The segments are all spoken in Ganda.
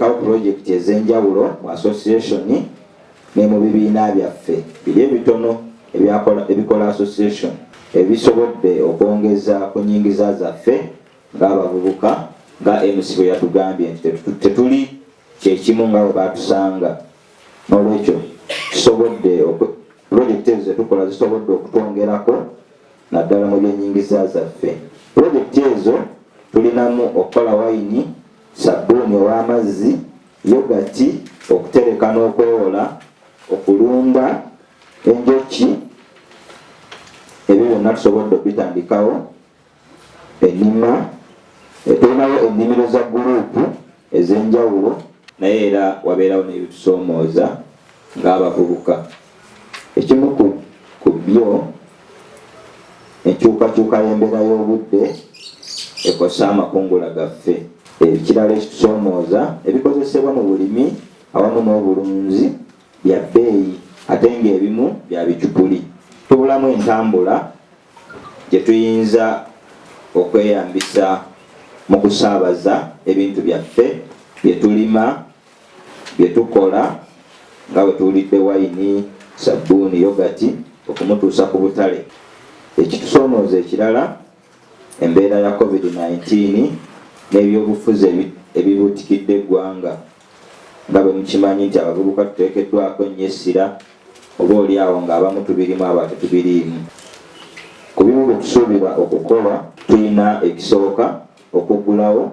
tutandikawo pulojekiti ez'enjawulo mu association ne mu bibiina byaffe biri ebitono ebikola association ebisobodde okwongeza ku nnyingiza zaffe ng'abavubuka nga MC bwe yatugambye nti tetuli kyekimu nga bwe batusanga. N'olwekyo tusobodde pulojekiti ezo zetukola zisobodde okutwongerako naddala mu byennyingiza zaffe. Pulojekiti ezo tulinamu okukola wayini, sabbuuni ow'amazzi, yogati, okutereka n'okwewola, okulunda enjoki. Ebyo byonna tusobodde okubitandikawo. Ennima, tulinawo ennimiro za guruupu ez'enjawulo, naye era wabeerawo n'ebitusoomooza ng'abavubuka. Ekimu ku byo enkyukakyuka y'embeera y'obudde ekosa amakungula gaffe. Ekirala ekitusoomooza ebikozesebwa mu bulimi awamu n'obulunzi bya bbeeyi ate ng'ebimu bya bicupuli. Tubulamu entambula gye tuyinza okweyambisa mu kusaabaza ebintu byaffe bye tulima, bye tukola nga bwe tuwulidde wayini, sabbuuni, yogati okumutuusa ku butale. Ekitusoomooza ekirala embeera ya COVID-19 n'ebyobufuzi ebibuutikidde eggwanga. Nga bwe mukimanyi nti abavubuka tuteekeddwako nnyo essira, oba oli awo ng'abamu tubirimu aba tetubiriimu. Ku bimu bye tusuubira okukola tulina ekisooka okuggulawo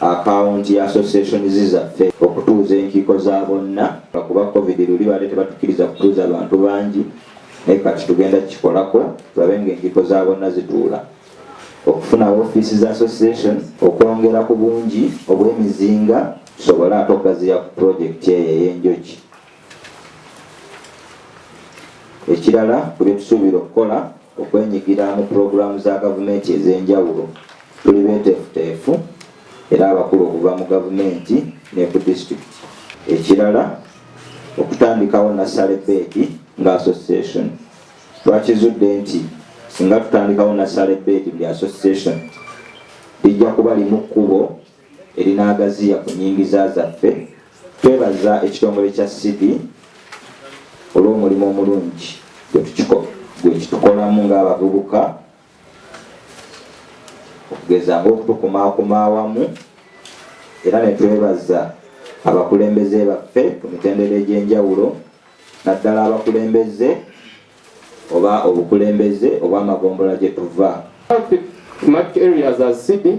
akawunti ya association zaffe okutuuza enkiiko za bonna kuba COVID luli baali tebatukkiriza kutuuza abantu bangi, naye kati tugenda kikolako tulabe ng'enkiiko za bonna zituula. Okufuna ofiisi za association, okwongera ku bungi obw'emizinga tusobole ate okugaziya ku pulojekiti eyo ey'enjoki. Ekirala ku bye tusuubira okukola okwenyigira mu pulogulaamu za gavumenti ez'enjawulo. Tuli beeteefuteefu era abakulu okuva mu gavumenti ne ku disitulikiti. Ekirala okutandikawo nassale bedi nga association. Twakizudde nti singa tutandikawo nassale bedi buli association lijja kuba limu kkubo erinaagaziya ku nnyingiza zaffe. Twebaza ekitongole kya SIDI olw'omulimu omulungi gwe kitukolamu ng'abavubuka okugeza ng'okutukumaakuma awamu, era ne twebaza abakulembeze baffe ku mitendera egy'enjawulo, naddala abakulembeze oba obukulembeze obw'amagombola gye tuva. Thematic areas as SIDI,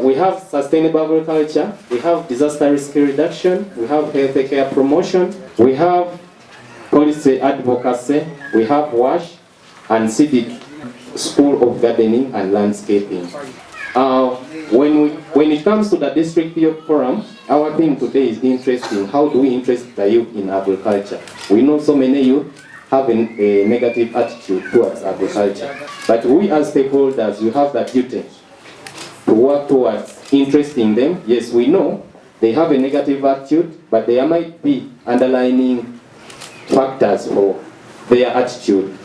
we have sustainable agriculture, we have disaster risk reduction, we have health care promotion, we have policy advocacy, we have WASH, and SIDI School of Gardening and Landscaping. When it comes to the District Youth Forum, our theme today is interesting. How do we interest the youth in agriculture? We know so many youth have a negative attitude towards agriculture, but we as stakeholders, we have that duty to work towards interesting them. Yes, we know they have a negative attitude, but there might be underlying factors for their attitude.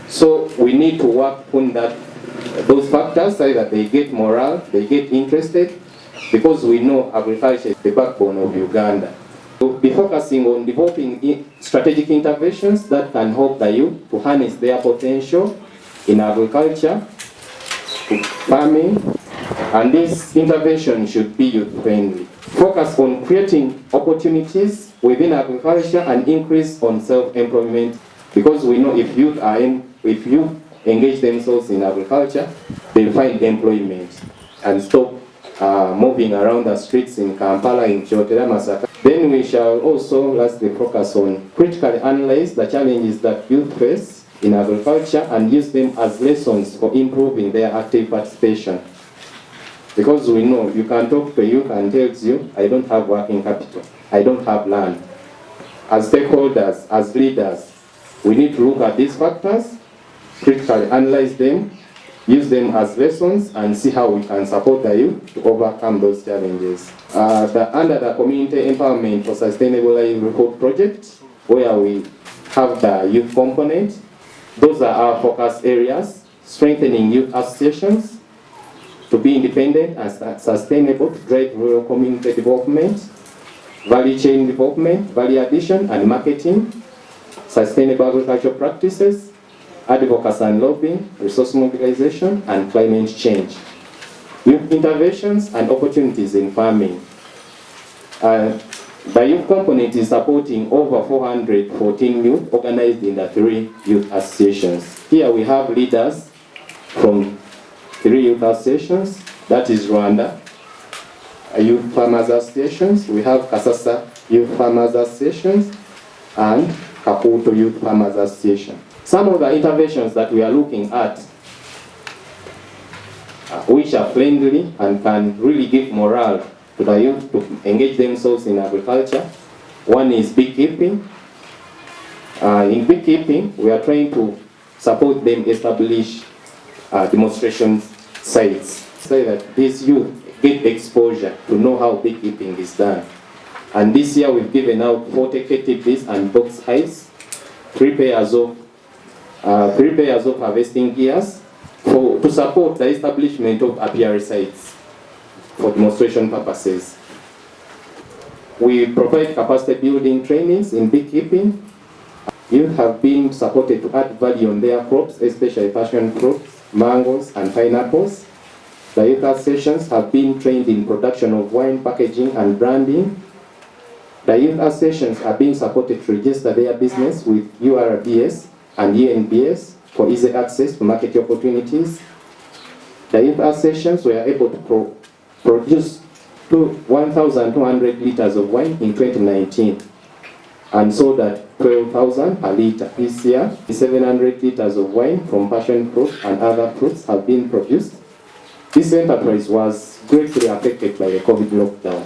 So we need to work on those factors so that they get morale, they get interested, because we know agriculture is the backbone of Uganda. We'll be focusing on developing strategic interventions that can help the youth to harness their potential in agriculture, farming, and this intervention should be youth-friendly. Focus on creating opportunities within agriculture and increase on self-employment, because we know if youth engage themselves in agriculture, they'll find employment and stop moving around the streets in Kampala, in Kyotera, Masaka. Then we shall also lastly focus on critically analyze the challenges that youth face in agriculture and use them as lessons for improving their active participation. Because we know you can talk to youth and tells you, I don't have working capital, I don't have land. As stakeholders, as leaders, we need to look at these factors, critically analyze them, use them as lessons, and see how we can support the youth to overcome those challenges. Under the Community Empowerment for Sustainable Livelihood project, where we have the youth component, those are our focus areas: strengthening youth associations, to be independent and sustainable to drive rural community development, value chain development, value addition and marketing, sustainable agricultural practices, advocacy and lobbying, resource mobilization, and climate change. Youth interventions and opportunities in farming. The youth component is supporting over 414 youth organized in the 3 youth associations. Here we have leaders from 3 youth associations, that is Rwanda Youth Farmers Associations, we have Kasasa Youth Farmers Associations, and Kaputo Youth Farmers Association. Some of the interventions that we are looking at, which are friendly and can really give morale to the youth to engage themselves in agriculture. One is beekeeping. In beekeeping, we are trying to support them establish demonstration sites so that these youth get exposure to know how beekeeping is done. And this year we've given out 40 KTPs and box hives, 3 pairs of harvesting gears to support the establishment of apiary sites for demonstration purposes. We provide capacity building trainings in beekeeping. Youth have been supported to add value on their crops, especially passion fruits, mangoes, and pineapples. The youth associations have been trained in production of wine, packaging, and branding. The youth associations are being supported to register their business with URBS and UNBS for easy access to market opportunities. The youth associations were able to produce 1,200 liters of wine in 2019 and sold at 12,000 per liter. This year, 700 liters of wine from passion fruit and other fruits have been produced. This enterprise was greatly affected by the COVID lockdown,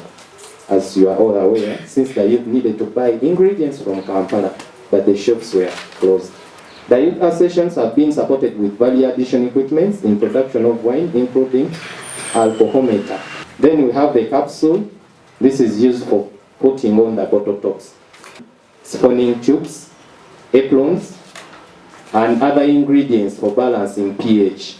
as you are all aware, since the youth needed to buy ingredients from Kampala, but the shops were closed. The youth associations have been supported with value addition equipment in production of wine, including alcohometer. Then we have the capsule. This is used for putting on the bottle tops. Spawning tubes, aprons, and other ingredients for balancing pH.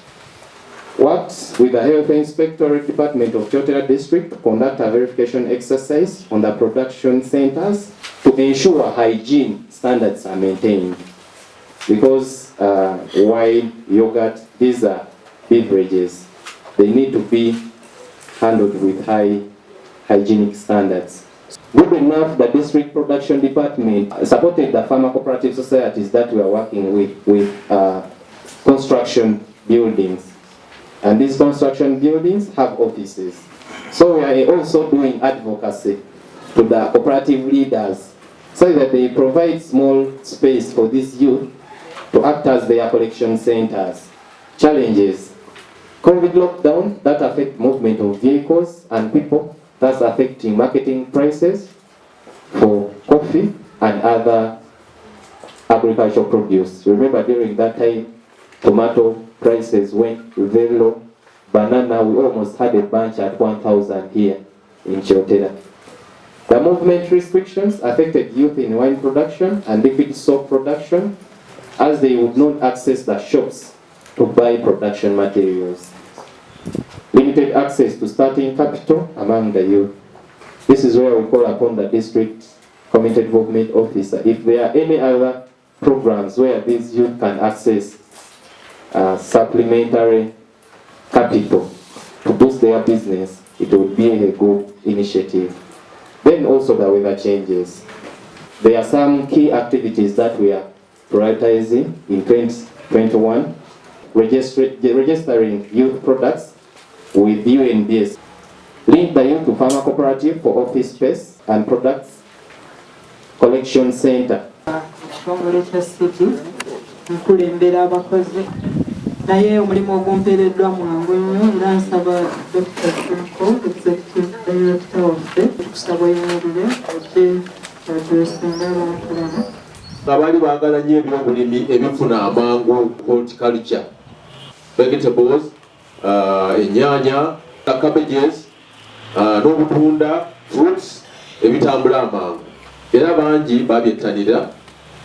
Worked with the Health Inspectorate Department of Chotera District to conduct a verification exercise on the production centers to ensure hygiene standards are maintained. Because wine, yogurt, these are beverages. They need to be handled with high hygienic standards. Good enough, the district production department supported the farmer cooperative societies that we are working with construction buildings. And these construction buildings have offices. So we are also doing advocacy to the cooperative leaders so that they provide small space for these youth to act as their collection centers. Challenges: COVID lockdown that affect movement of vehicles and people, that's affecting marketing prices for coffee and other agricultural produce. Remember during that time, tomato prices went very low. Banana, we almost had a bunch at 1,000 here in Chotera. The movement restrictions affected youth in wine production and liquid soap production, as they would not access the shops to buy production materials. Limited access to starting capital among the youth. This is where we call upon the district community development officer. If there are any other programs where these youth can access supplementary capital to boost their business, it would be a good initiative. Then also the weather changes. There are some key activities that we are prioritizing in 2021. Registering youth products with UNBS. Link the youth to farmer cooperative for office space and products collection center. Nkulembera abakozi naye omulimu ogumpeereddwa mwangu nnyo era nsaba Dr. Kinko Executive Director waffe okusaba yinirire odde addressinga abantu bano. Abali baagala nnyo ebyobulimi ebifuna amangu, horticulture, vegetables, ennyaanya, cabbages, n'obutunda, fruits ebitambula amangu. Era bangi babyettanira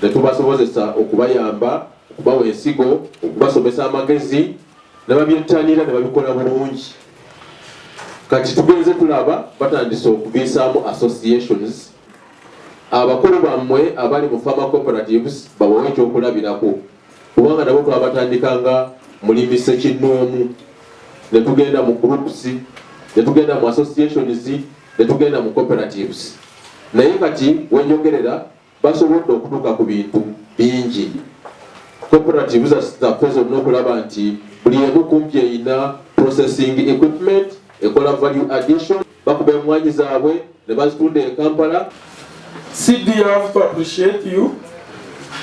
ne tubasobozesa okubayamba, okubawa ensigo, okubasomesa amagezi, ne babyettanira ne babikola bulungi. kati tugenze tulaba batandise okubiisaamu associations. Abakulu bammwe abali mu farmer cooperatives babawe ekyokulabirako, kubanga nabo twabatandikanga mulimi Ssekinnoomu, ne tugenda mu groups, ne tugenda mu associations, ne tugenda mu cooperatives. Naye kati wenjogerera basobodde okutuuka ku bintu bingi. Cooperatives zaffe zonna okulaba nti buli emu kumpi eyina processing equipment, ekola value addition, bakuba emmwanyi zaabwe ne bazitunda e Kampala. CD have to appreciate you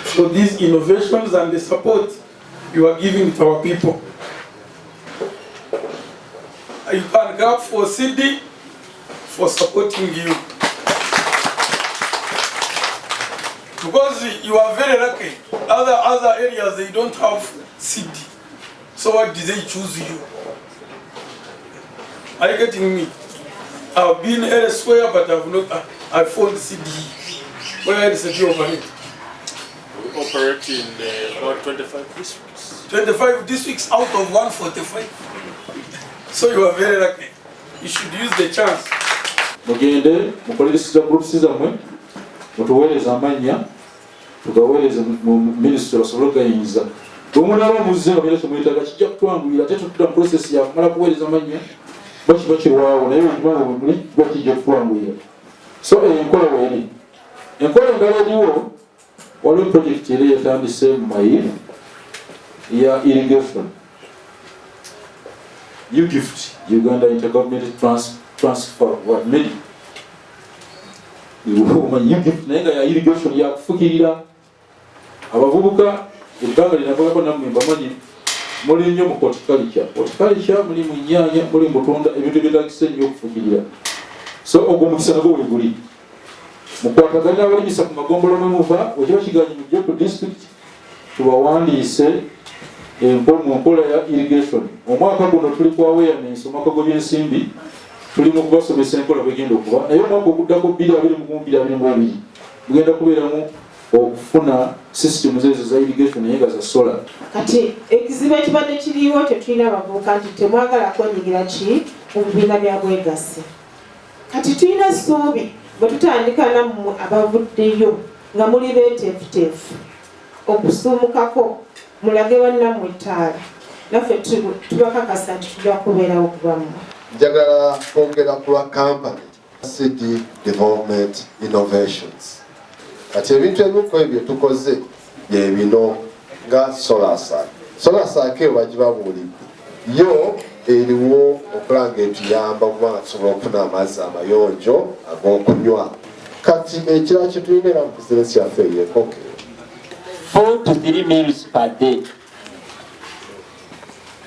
for these innovations and the support you are giving to our people. You can clap for CD for supporting you. Because you are very lucky. Other areas, they don't have CD. So why did they choose you? Are you getting me? I've been elsewhere, but I found CD. Where is the operate? We operate in about 25 districts. 25 districts out of 145. So you are very lucky. You should use the chance. Mugende mukoleseza groups zammwe mutuweereza amannya tugaweereze mu ministry basobole okugayinza. Bw'omulaba omuzze nga bira kyemwetaaga kijja kutwanguyira ate tutudda mu process ya kumala kuweereza amannya bakiba kirwawo naye ekimala bwemuli kiba kijja kutwanguyira. So enkola weeri enkola endala eriwo waliwo project era yatandise mu Mayivu ya irrigation. UGIFT, Uganda Intergovernmental Transfer what made UGIFT naye nga ya irrigation ya kufukirira abavubuka ebbanga linavugako nammwe mbamanyi muli nnyo mu horticulture. Horticulture muli mu nnyaanya, muli mu butunda ebintu ebyetagisa ennyo okufukirira. So ogwo omukisa nagwo we guli mukwataganya abalimisa ku magombolola mwe muva wekiba kiganye mujje ku district tubawandiise mu nkola ya irrigation. Omwaka guno tuli ku awareness, omwaka gw'ebyensimbi tuli mu kubasomesa enkola bwegenda okuba, naye omwaka oguddako 2022 bugenda kubeeramu okufuna systems ezo za irrigation naye nga za solar. Kati ekizibu ekibadde kiriwo tetulina abavubuka nti temwagala kwenyigira ki mu bibiina bya bwegassi. Kati tulina essuubi bwe tutandika nammwe abavuddeyo nga muli beeteefuteefu okusuumukako mulage bannammwe ettaala naffe tubakakasa nti tujja kubeerawo okubamu. Njagala kwongera ku lwa company CD Development Innovations. Kati ebintu ebimu ebyo tukoze bye bino nga SolarSAC. SolarSAC bagibabuulidde yo eriwo okulanga etuyamba kubanga tusobola okufuna amazzi amayonjo ag'okunywa. Kati ekirala kye tulina era mu bizinesi yaffe yekoke 4 to 3 meals per day.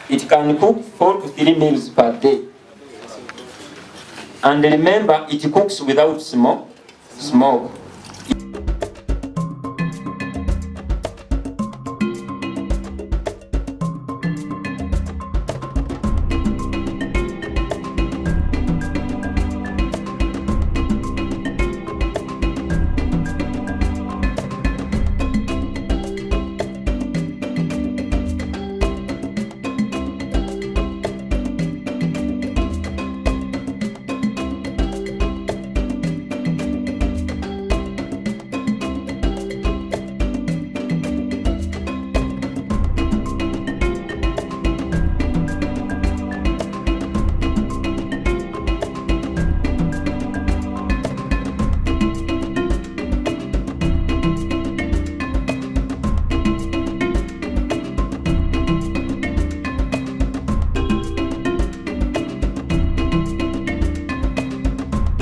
It can cook 4 to 3 meals per day. And remember, it cooks without smoke.